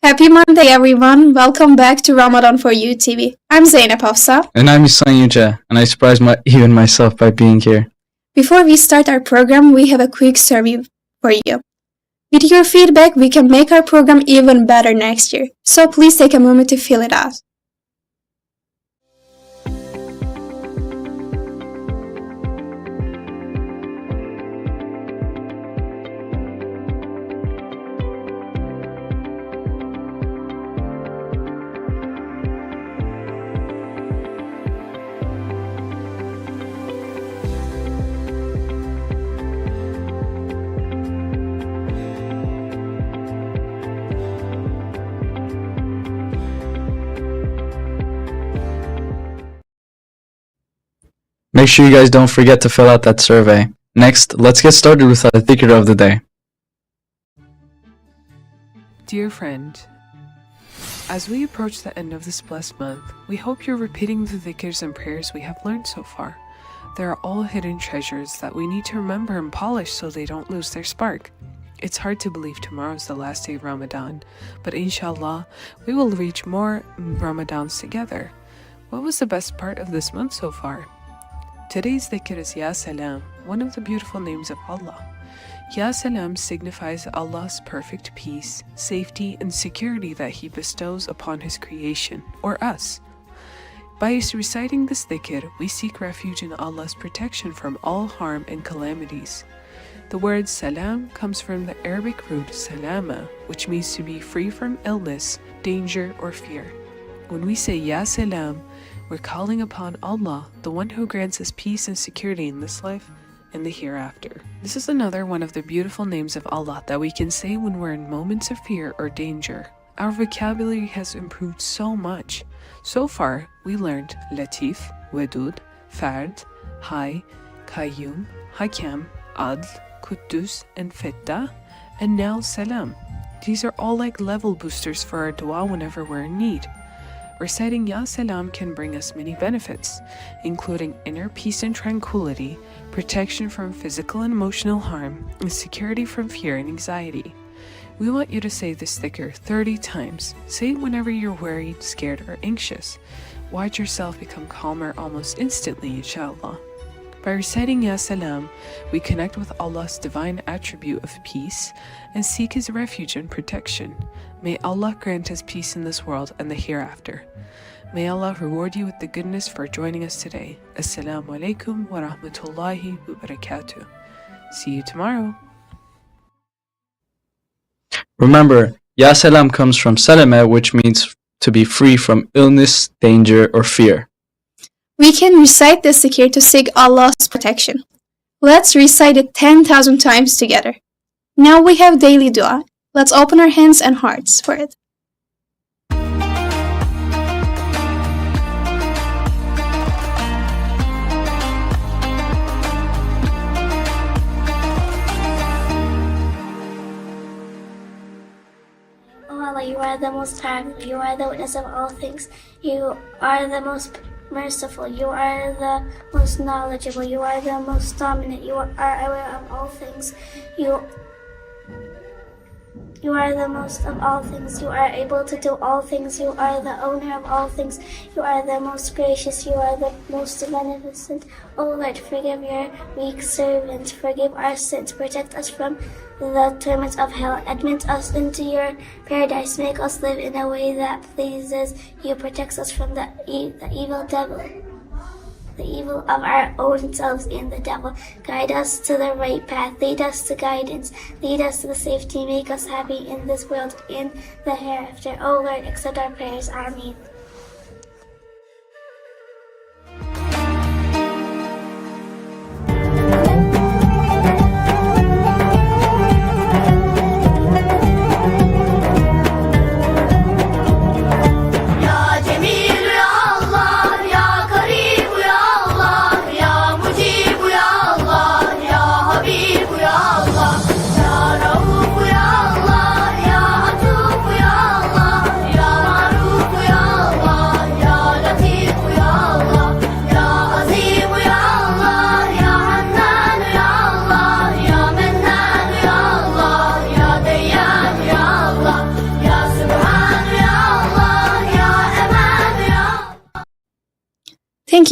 Happy Monday, everyone. Welcome back to Ramadan for You TV. I'm Zeynep Hafsa. And I'm Isan Yüce, and I surprised even myself by being here. Before we start our program, we have a quick survey for you. With your feedback, we can make our program even better next year. So please take a moment to fill it out. Make sure you guys don't forget to fill out that survey. Next, let's get started with our dhikr of the day. Dear friend, as we approach the end of this blessed month, we hope you're repeating the dhikrs and prayers we have learned so far. They are all hidden treasures that we need to remember and polish so they don't lose their spark. It's hard to believe tomorrow is the last day of Ramadan, but inshallah, we will reach more Ramadans together. What was the best part of this month so far? Today's dhikr is Ya Salam, one of the beautiful names of Allah. Ya Salam signifies Allah's perfect peace, safety, and security that He bestows upon His creation, or us. By reciting this dhikr, we seek refuge in Allah's protection from all harm and calamities. The word salam comes from the Arabic root salama, which means to be free from illness, danger, or fear. When we say Ya Salam, we're calling upon Allah, the one who grants us peace and security in this life and the hereafter. This is another one of the beautiful names of Allah that we can say when we're in moments of fear or danger. Our vocabulary has improved so much. So far, we learned Latif, Wadud, Fard, Hay, Qayyum, Hakam, Adl, Quddus, and Fattah, and now Salam. These are all like level boosters for our dua whenever we're in need. Reciting Ya Salam can bring us many benefits, including inner peace and tranquility, protection from physical and emotional harm, and security from fear and anxiety. We want you to say this dhikr 30 times. Say it whenever you're worried, scared, or anxious. Watch yourself become calmer almost instantly, inshallah. By reciting Ya Salam, we connect with Allah's divine attribute of peace and seek His refuge and protection. May Allah grant us peace in this world and the hereafter. May Allah reward you with the goodness for joining us today. Assalamu alaikum wa rahmatullahi wa barakatuh. See you tomorrow. Remember, Ya Salam comes from salama, which means to be free from illness, danger, or fear. We can recite this dhikr to seek Allah's protection. Let's recite it 10,000 times together. Now we have daily dua. Let's open our hands and hearts for it. O Allah, you are the most high, you are the witness of all things, you are the most merciful, you are the most knowledgeable, you are the most dominant, you are aware of all things, you are the most of all things, you are able to do all things, you are the owner of all things, you are the most gracious, you are the most beneficent. O Lord, forgive your weak servants, forgive our sins, protect us from the torments of hell, admit us into your paradise, make us live in a way that pleases you, protects us from the evil devil, the evil of our own selves and the devil. Guide us to the right path, lead us to guidance, lead us to the safety, make us happy in this world and the hereafter. O Lord, accept our prayers. Ameen.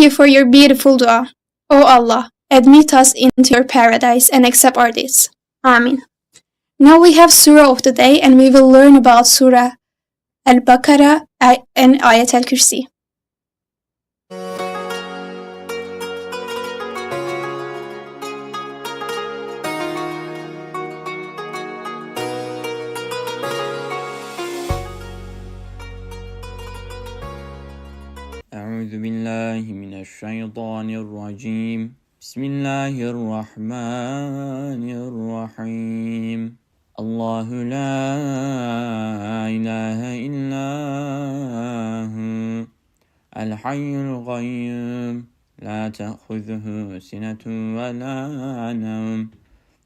you for your beautiful dua. O Allah, admit us into your paradise and accept our deeds. Amin. Now we have Surah of the day and we will learn about Surah Al-Baqarah and Ayat al-Kursi. أعوذ بالله من الشيطان الرجيم بسم الله الرحمن الرحيم الله لا إله إلا هو الحي القيوم لا تأخذه سنة ولا نوم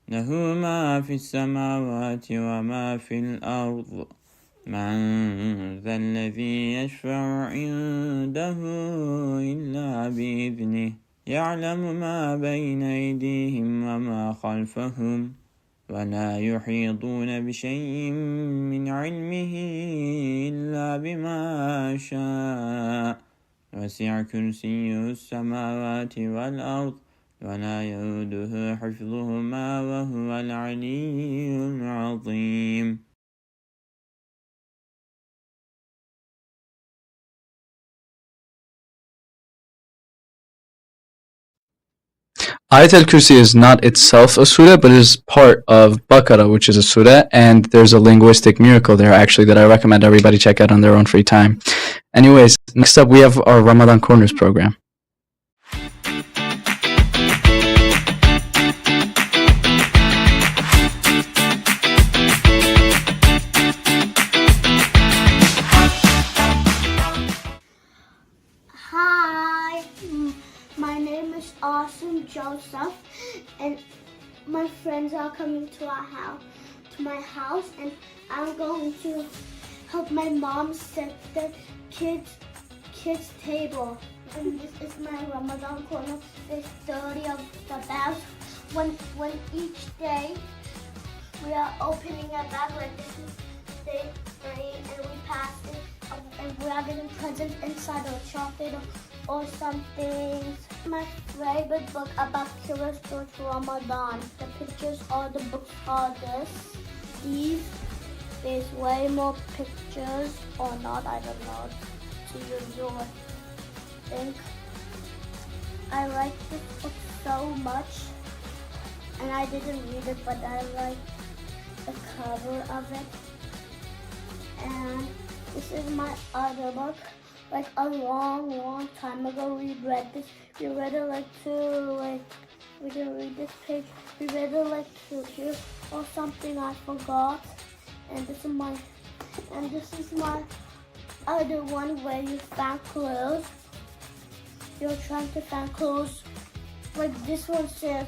له ما في السماوات وما في الأرض من ذا الذي يشفع عنده إلا بإذنه يعلم ما بين أيديهم وما خلفهم ولا يحيطون بشيء من علمه إلا بما شاء وسع كرسيه السماوات والأرض ولا يؤوده حفظهما وهو العلي العظيم. Ayat al-Kursi is not itself a surah, but is part of Baqarah, which is a surah, and there's a linguistic miracle there actually that I recommend everybody check out on their own free time. Anyways, next up we have our Ramadan Corners program. Hi, my name is Austin Joseph, and my friends are coming to my house, and I'm going to help my mom set the kids table. And this is my Ramadan corner. There's 30 of the bags. When each day we are opening a bag, like this is day 3, and we pass it, and we are getting presents inside or chocolate or something. My favorite book about killers goes to Ramadan. The pictures or the books are there's way more pictures or not, I don't know, to use your think. I like this book so much, and I didn't read it, but I like the cover of it. And this is my other book. Like a long time ago, we read this. We read it we didn't read this page. We read it here or something. I forgot. And this is my other one where you found clues. You're trying to find clues. Like this one says,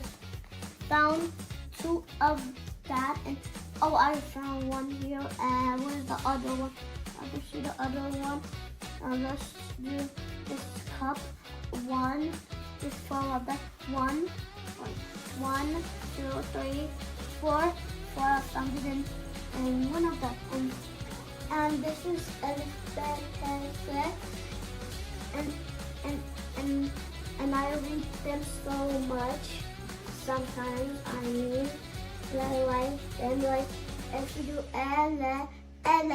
found 2 of that, and oh, I found one here. And where's the other one? I can see the other one. Let's do this cup. 1, this fall of that. 1, 2, 3, 4. 4 I found it in one of them. And this is elephant and I read them so much. Sometimes I like them, like if you do ele, and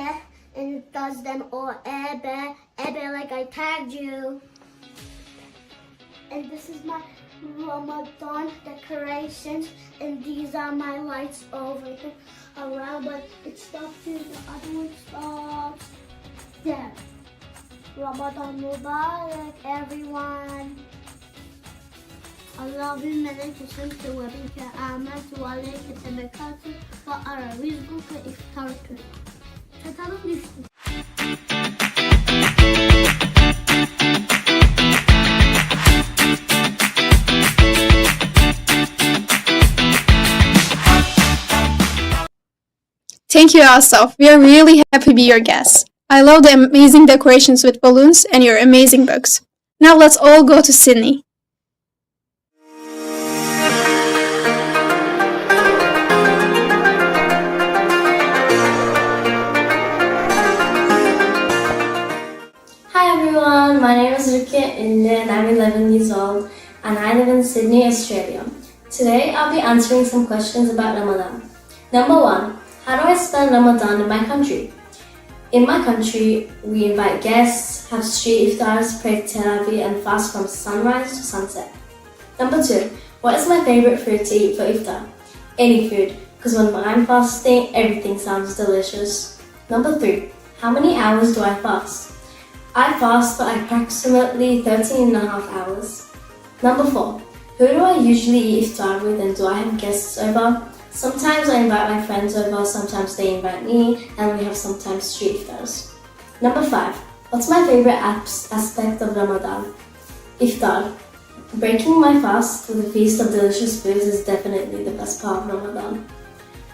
it does them, or ebe, like I tagged you. And this is my Ramadan decorations, and these are my lights over around, but it stops here, the other one stops there. Ramadan Mubarak, everyone. Allah'ın melekesini tevabike âmentu aleyke tebekatü ve ara rizquke iftartü. Çatalım düştü. Thank you, Asaf. We are really happy to be your guests. I love the amazing decorations with balloons and your amazing books. Now let's all go to Sydney. Hi everyone, my name is Rukia and I'm 11 in Sydney, Australia. Today I'll be answering some questions about Ramadan. Number 1. How do I spend Ramadan in my country? In my country, we invite guests, have street iftars, pray tarawih and fast from sunrise to sunset. Number 2. What is my favourite food to eat for iftar? Any food, because when I'm fasting, everything sounds delicious. Number 3. How many hours do I fast? I fast for approximately 13.5 hours. Number 4. Who do I usually eat iftar with and do I have guests over? Sometimes I invite my friends over, sometimes they invite me, and we have sometimes street iftars. Number 5. What's my favourite aspect of Ramadan? Iftar. Breaking my fast with a feast of delicious foods is definitely the best part of Ramadan.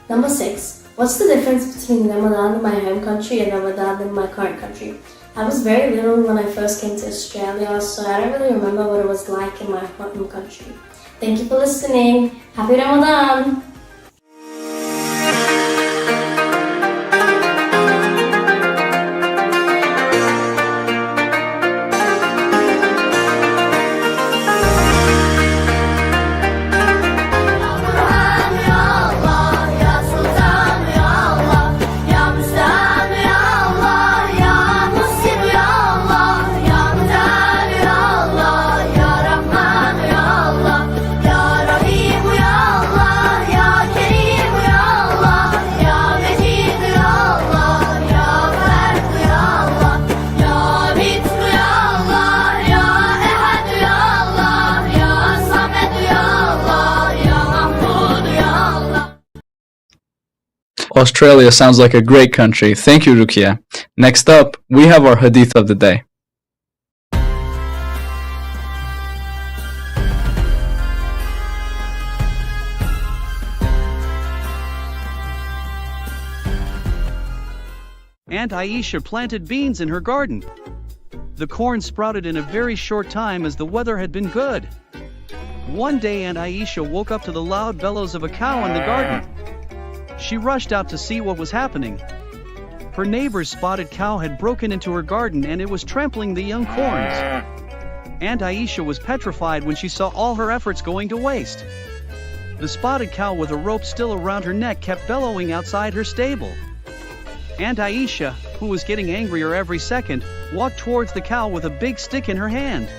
Number 6. What's the difference between Ramadan in my home country and Ramadan in my current country? I was very little when I first came to Australia, so I don't really remember what it was like in my home country. Thank you for listening. Happy Ramadan! Australia sounds like a great country. Thank you, Rukia. Next up, we have our Hadith of the day. Aunt Aisha planted beans in her garden. The corn sprouted in a very short time as the weather had been good. One day Aunt Aisha woke up to the loud bellows of a cow in the garden. She rushed out to see what was happening. Her neighbor's spotted cow had broken into her garden and it was trampling the young corns. Aunt Aisha was petrified when she saw all her efforts going to waste. The spotted cow with a rope still around her neck kept bellowing outside her stable. Aunt Aisha, who was getting angrier every second, walked towards the cow with a big stick in her hand.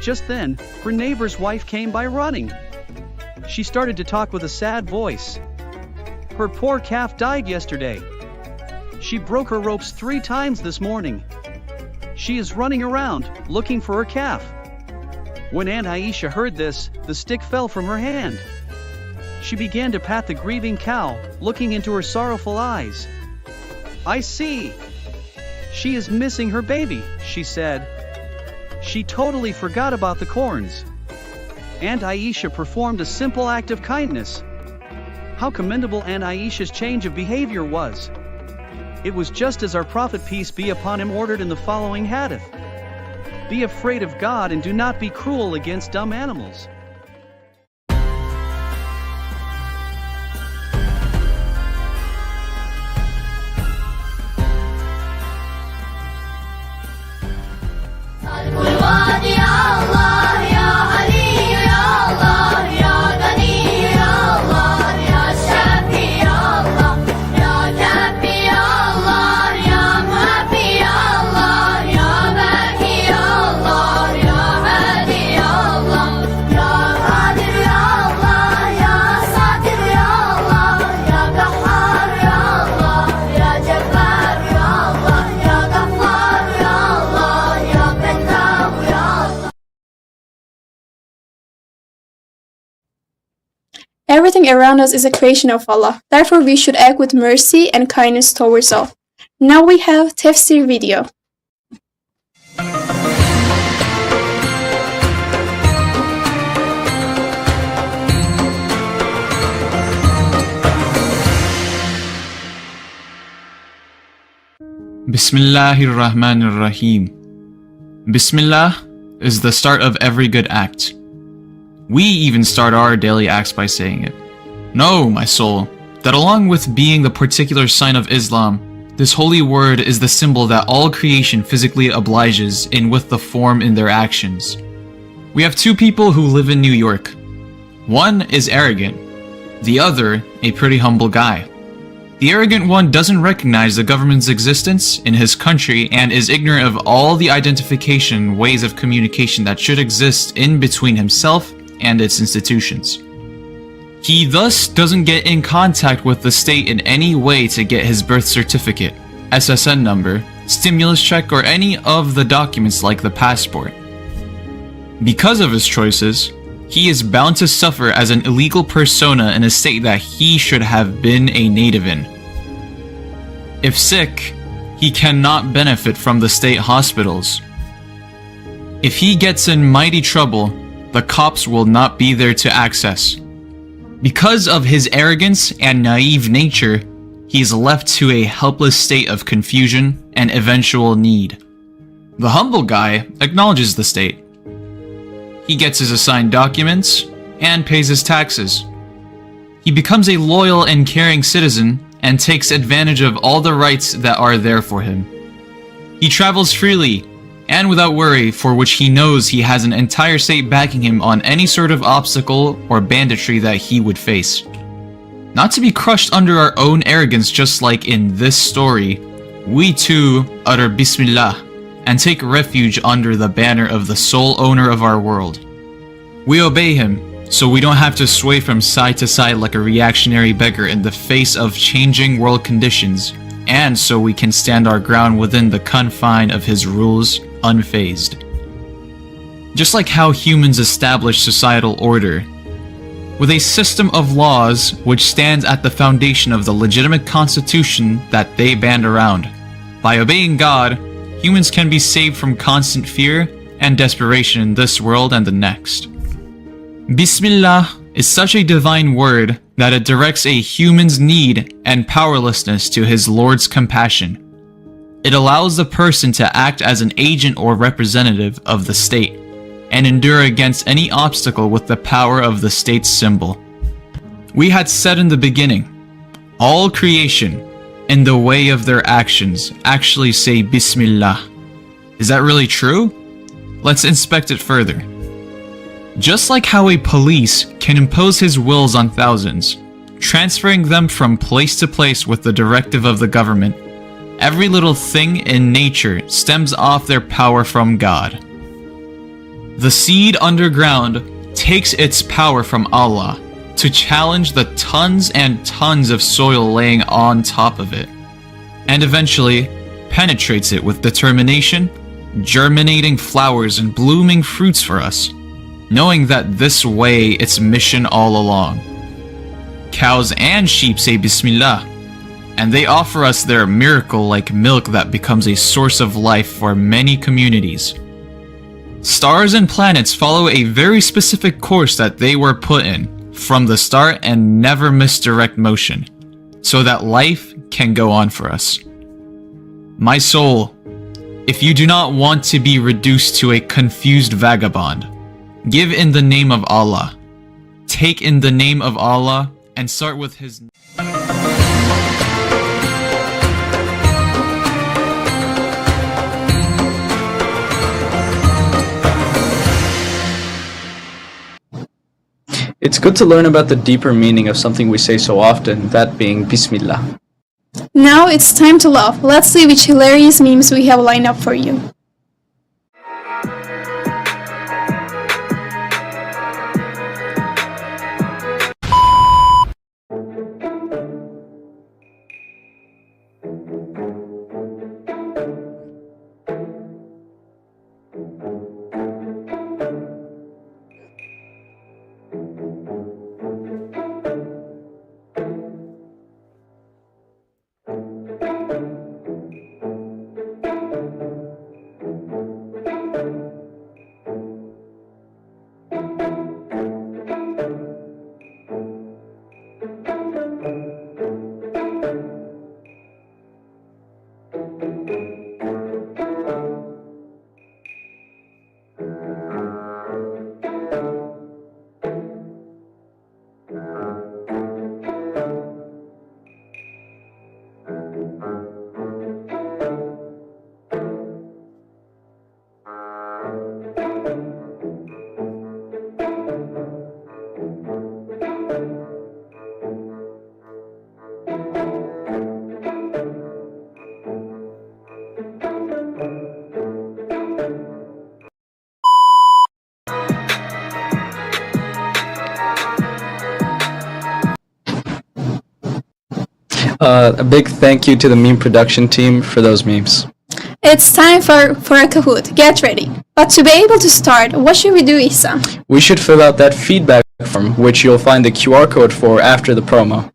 Just then, her neighbor's wife came by running. She started to talk with a sad voice. Her poor calf died yesterday. She broke her ropes 3 times this morning. She is running around, looking for her calf. When Aunt Aisha heard this, the stick fell from her hand. She began to pat the grieving cow, looking into her sorrowful eyes. "I see. She is missing her baby," she said. She totally forgot about the corns. Aunt Aisha performed a simple act of kindness. How commendable Aunt Aisha's change of behavior was. It was just as our Prophet, peace be upon him, ordered in the following hadith. Be afraid of God and do not be cruel against dumb animals. Everything around us is a creation of Allah. Therefore, we should act with mercy and kindness towards all. Now we have tafsir video. Bismillahir Rahmanir Rahim. Bismillah is the start of every good act. We even start our daily acts by saying it. Know, my soul, that along with being the particular sign of Islam, this holy word is the symbol that all creation physically obliges in with the form in their actions. We have two people who live in New York. One is arrogant, the other a pretty humble guy. The arrogant one doesn't recognize the government's existence in his country and is ignorant of all the identification ways of communication that should exist in between himself and its institutions. He thus doesn't get in contact with the state in any way to get his birth certificate, SSN number, stimulus check, or any of the documents like the passport. Because of his choices, he is bound to suffer as an illegal persona in a state that he should have been a native in. If sick, he cannot benefit from the state hospitals. If he gets in mighty trouble, the cops will not be there to access. Because of his arrogance and naive nature, he is left to a helpless state of confusion and eventual need. The humble guy acknowledges the state. He gets his assigned documents and pays his taxes. He becomes a loyal and caring citizen and takes advantage of all the rights that are there for him. He travels freely and without worry, for which he knows he has an entire state backing him on any sort of obstacle or banditry that he would face. Not to be crushed under our own arrogance, just like in this story, we too utter Bismillah and take refuge under the banner of the sole owner of our world. We obey him, so we don't have to sway from side to side like a reactionary beggar in the face of changing world conditions, and so we can stand our ground within the confine of his rules unfazed. Just like how humans establish societal order, with a system of laws which stands at the foundation of the legitimate constitution that they band around. By obeying God, humans can be saved from constant fear and desperation in this world and the next. Bismillah is such a divine word that it directs a human's need and powerlessness to his Lord's compassion. It allows the person to act as an agent or representative of the state and endure against any obstacle with the power of the state's symbol. We had said in the beginning, all creation, in the way of their actions, actually say Bismillah. Is that really true? Let's inspect it further. Just like how a police can impose his wills on thousands, transferring them from place to place with the directive of the government, every little thing in nature stems off their power from God. The seed underground takes its power from Allah to challenge the tons and tons of soil laying on top of it, and eventually penetrates it with determination, germinating flowers and blooming fruits for us, knowing that this way its mission all along. Cows and sheep say Bismillah, and they offer us their miracle-like milk that becomes a source of life for many communities. Stars and planets follow a very specific course that they were put in from the start and never misdirect motion, so that life can go on for us. My soul, if you do not want to be reduced to a confused vagabond, give in the name of Allah. Take in the name of Allah and start with his. It's good to learn about the deeper meaning of something we say so often, that being Bismillah. Now it's time to laugh. Let's see which hilarious memes we have lined up for you. A big thank you to the meme production team for those memes. It's time for a Kahoot. Get ready. But to be able to start, what should we do, Isa? We should fill out that feedback form, which you'll find the QR code for after the promo.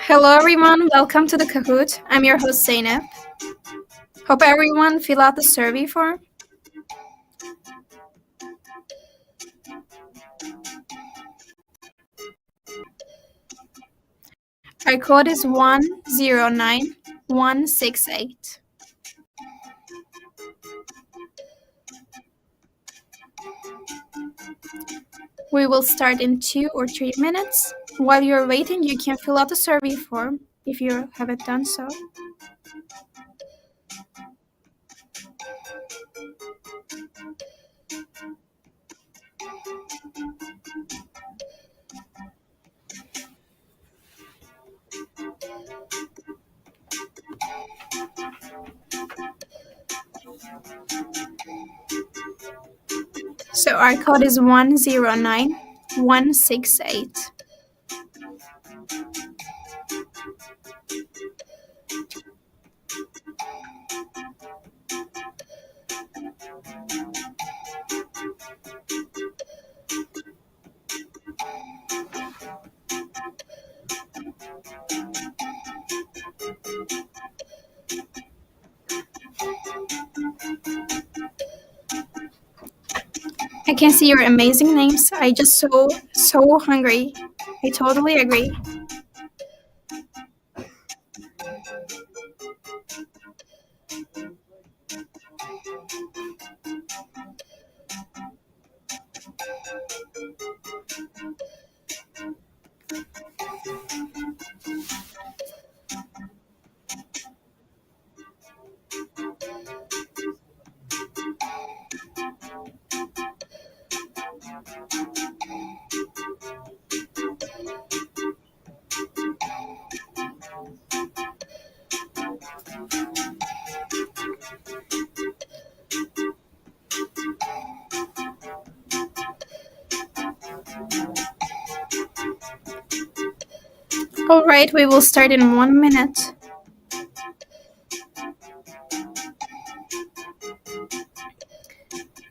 Hello everyone, welcome to the Kahoot. I'm your host Zainab. Hope everyone fill out the survey form. Our code is 109168. We will start in 2 or 3 minutes. While you're waiting, you can fill out the survey form if you haven't done so. So our code is 109168. I can see your amazing names. I just so hungry. I totally agree. Alright, we will start in 1 minute.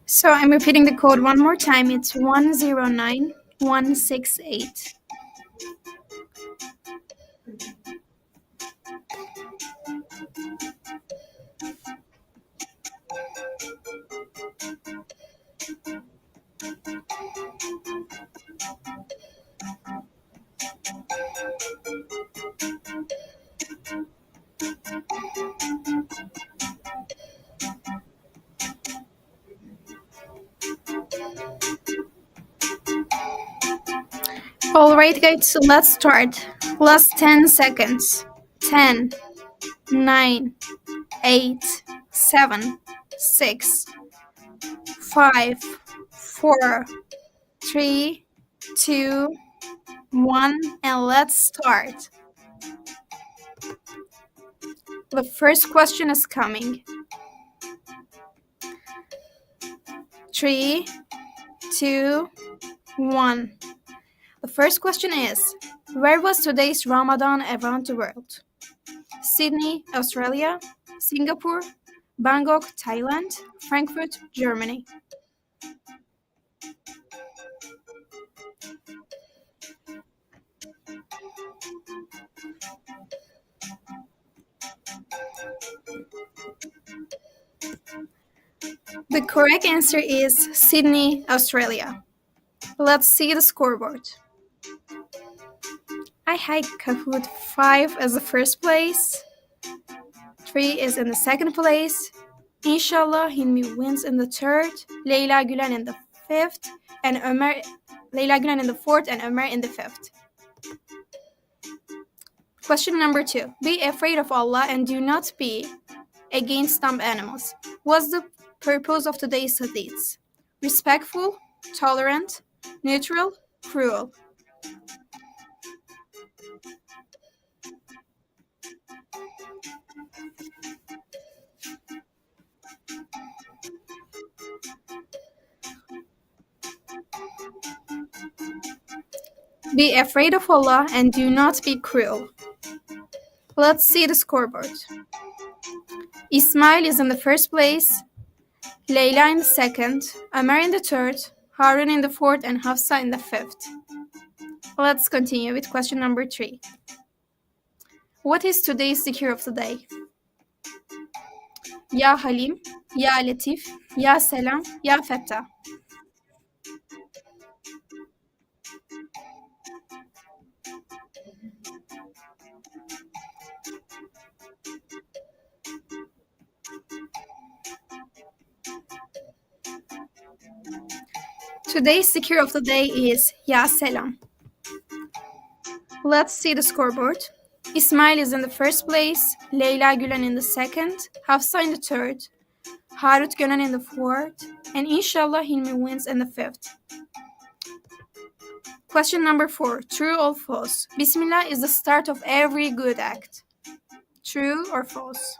So I'm repeating the code one more time. It's 109168. Alright guys, so let's start. Last 10 seconds. 10, 9, 8, 7, 6, 5, 4, 3, 2, 1, and let's start. The first question is coming. 3, 2, 1. The first question is, where was today's Ramadan around the world? Sydney, Australia, Singapore, Bangkok, Thailand, Frankfurt, Germany. The correct answer is Sydney, Australia. Let's see the scoreboard. I had Kahoot 5 as the first place. 3 is in the second place. Inshallah, Hilmi wins in the third. Leila Gülen in the fifth. And Leila Gülen in the fourth and Ömer in the fifth. Question number 2. Be afraid of Allah and do not be against dumb animals. What's the purpose of today's hadith? Respectful, tolerant, neutral, cruel. Be afraid of Allah and do not be cruel. Let's see the scoreboard. Ismail is in the first place, Leila in the second, Ömer in the third, Harun in the fourth, and Hafsa in the fifth. Let's continue with question number 3. What is today's zikr of the day? Ya Halim, Ya Latif, Ya Selam, Ya Fettah. Today's zikr of the day is Ya Selam. Let's see the scoreboard. Ismail is in the first place, Leila Gülen in the second, Hafsa in the third, Harut Gönen in the fourth, and Inshallah Hilmi wins in the fifth. Question number 4. True or false? Bismillah is the start of every good act. True or false?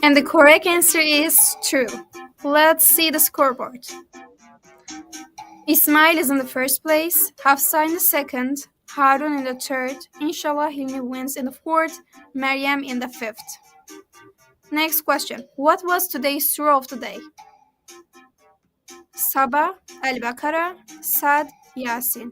And the correct answer is true. Let's see the scoreboard. Ismail is in the first place, Hafsa in the second, Harun in the third, Inshallah Hilmi wins in the fourth, Maryam in the fifth. Next question. What was today's surah of the day? Sabah, Al-Baqarah, Sad, Yasin.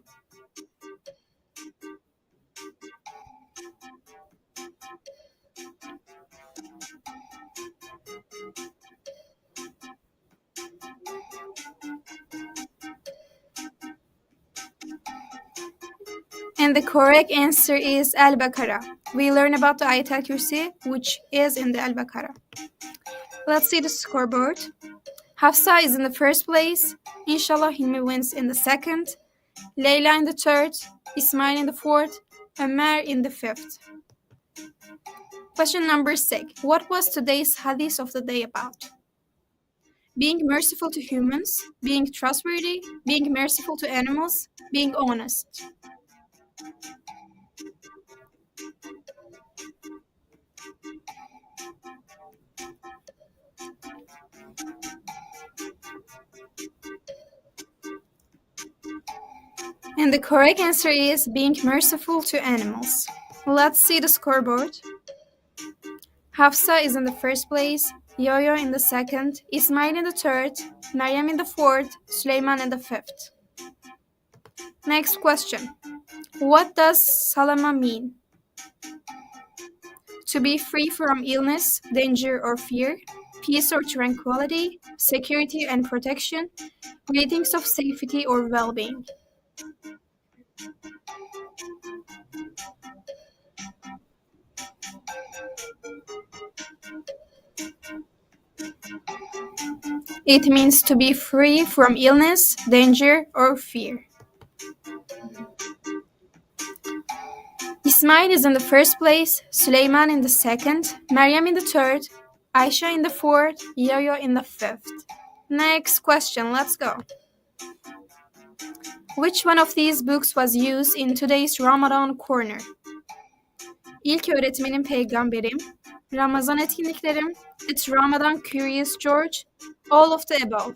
And the correct answer is Al-Baqarah. We learn about the Ayat al-Kursi, which is in the Al-Baqarah. Let's see the scoreboard. Hafsa is in the first place, Inshallah Hilmi wins in the second, Leila in the third, Ismail in the fourth, Ömer in the fifth. Question number 6. What was today's hadith of the day about? Being merciful to humans, being trustworthy, being merciful to animals, being honest. And the correct answer is being merciful to animals. Let's see the scoreboard. Hafsa is in the first place, Yo-Yo in the second, Ismail in the third, Maryam in the fourth, Sulaiman in the fifth. Next question. What does Salama mean? To be free from illness, danger or fear, peace or tranquility, security and protection, greetings of safety or well-being. It means to be free from illness, danger, or fear. Ismail is in the first place, Sulaiman in the second, Maryam in the third, Aisha in the fourth, Yo-Yo in the fifth. Next question, let's go. Which one of these books was used in today's Ramadan Corner? İlk öğretmenim peygamberim, Ramazan etkinliklerim, It's Ramadan Curious George, all of the above.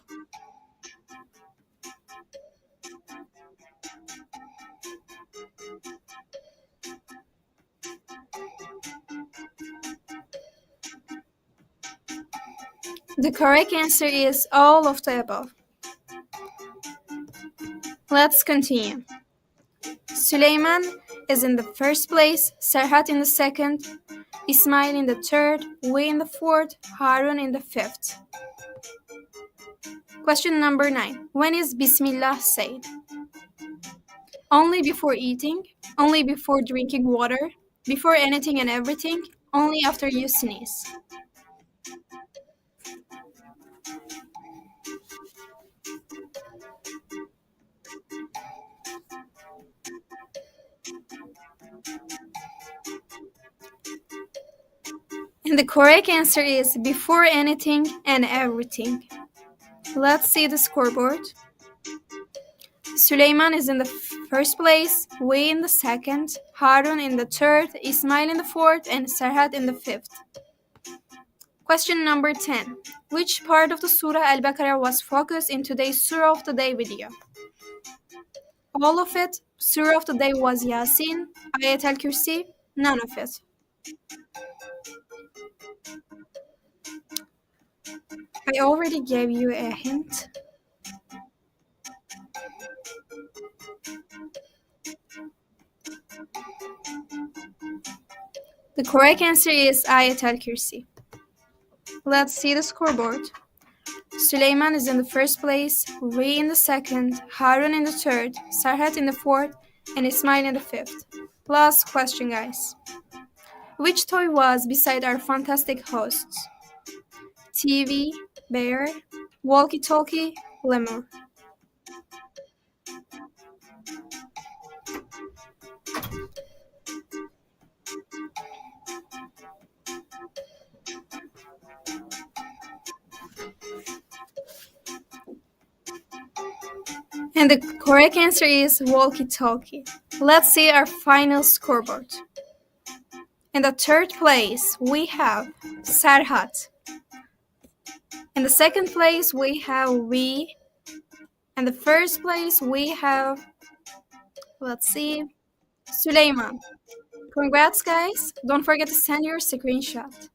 The correct answer is all of the above. Let's continue. Sulaiman is in the first place, Serhat in the second, Ismail in the third, we in the fourth, Harun in the fifth. Question number 9. When is Bismillah said? Only before eating, only before drinking water, before anything and everything, only after you sneeze. And the correct answer is before anything and everything. Let's see the scoreboard. Sulaiman is in the first place, we in the second, Harun in the third, Ismail in the fourth, and Serhat in the fifth. Question number 10. Which part of the Surah Al-Baqarah was focused in today's Surah of the Day video? All of it. Surah of the Day was Yasin, Ayat al-Kursi, none of it. I already gave you a hint. The correct answer is Ayat al-Kursi. Let's see the scoreboard. Sulaiman is in the first place, we in the second, Harun in the third, Serhat in the fourth, and Ismail in the fifth. Last question, guys. Which toy was beside our fantastic hosts? TV, bear, walkie-talkie, lemur. And the correct answer is walkie-talkie. Let's see our final scoreboard. In the third place, we have Serhat. In the second place, we have we. In the first place, we have, Sulaiman. Congrats, guys. Don't forget to send your screenshot.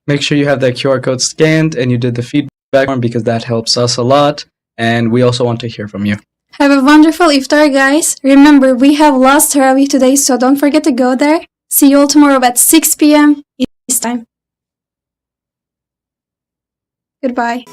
Make sure you have that QR code scanned and you did the feedback form because that helps us a lot. And we also want to hear from you. Have a wonderful iftar, guys. Remember, we have last Tarawih today, so don't forget to go there. See you all tomorrow at 6 p.m. East time. Goodbye.